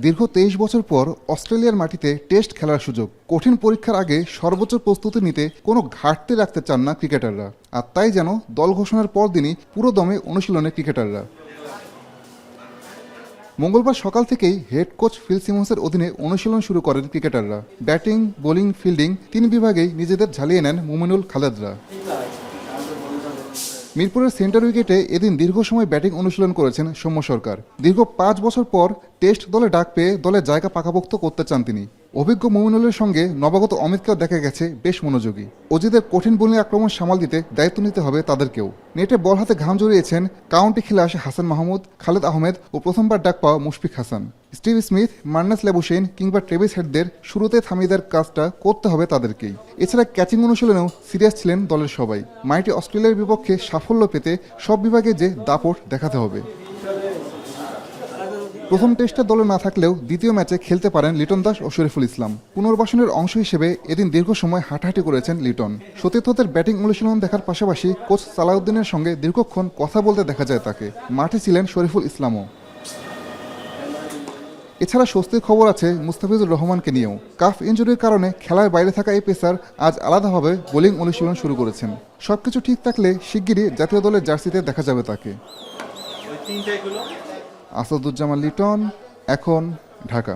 দীর্ঘ ২৩ বছর পর অস্ট্রেলিয়ার মাটিতে টেস্ট খেলার সুযোগ। কঠিন পরীক্ষার আগে সর্বোচ্চ প্রস্তুতি নিতে কোনো ঘাটতি রাখতে চান না ক্রিকেটাররা। আর তাই যেন দল ঘোষণার পরদিনই পুরো দমে অনুশীলনে ক্রিকেটাররা। মঙ্গলবার সকাল থেকেই হেড কোচ ফিল সিমন্সের অধীনে অনুশীলন শুরু করেন ক্রিকেটাররা। ব্যাটিং, বোলিং, ফিল্ডিং ৩ বিভাগেই নিজেদের ঝালিয়ে নেন মুমিনুল খালেদরা। মিরপুরের সেন্টার উইকেটে এদিন দীর্ঘ সময় ব্যাটিং অনুশীলন করেছেন সৌম্য সরকার। দীর্ঘ ৫ বছর পর টেস্ট দলে ডাক পেয়ে দলের জায়গা পাকাপোক্ত করতে চান তিনি। অভিজ্ঞ মুমিনুলের সঙ্গে নবাগত অমিতকেও দেখা গেছে বেশ মনোযোগী। অজিদের কঠিন বোলিং আক্রমণ সামাল দিতে দায়িত্ব নিতে হবে তাদেরকেও। নেটে বল হাতে ঘাম জড়িয়েছেন কাউন্টি খেলে আসে হাসান মাহমুদ, খালেদ আহমেদ ও প্রথমবার ডাক পাওয়া Mushfik Hasan. Steve Smith, Marnus Labuschagne কিংবা ট্রেভিস হেডদের শুরুতে থামিয়ে দেওয়ার কাজটা করতে হবে তাদেরকেই। এছাড়া ক্যাচিং অনুশীলনেও সিরিয়াস ছিলেন দলের সবাই। মাইটি অস্ট্রেলিয়ার বিপক্ষে সাফল্য পেতে সব বিভাগে যে দাপট দেখাতে হবে। প্রথম টেস্টে দলে না থাকলেও দ্বিতীয় ম্যাচে খেলতে পারেন লিটন দাস ও শরীফুল ইসলাম। পুনর্বাসনের অংশ হিসেবে এদিন দীর্ঘ সময় হাঁটাহাঁটি করেছেন লিটন। সতীর্থদের ব্যাটিং অনুশীলন দেখার পাশাপাশি কোচ সালাউদ্দিনের সঙ্গে দীর্ঘক্ষণ কথা বলতে দেখা যায় তাকে। মাঠে ছিলেন শরীফুল ইসলামও। এছাড়া স্বস্তির খবর আছে মুস্তাফিজুর রহমানকে নিয়েও। কাফ ইনজুরির কারণে খেলার বাইরে থাকা এই পেসার আজ আলাদাভাবে বোলিং অনুশীলন শুরু করেছেন। সবকিছু ঠিক থাকলে শিগগিরই জাতীয় দলের জার্সিতে দেখা যাবে তাকে। আসাদুজ্জামান লিটন, এখন, ঢাকা।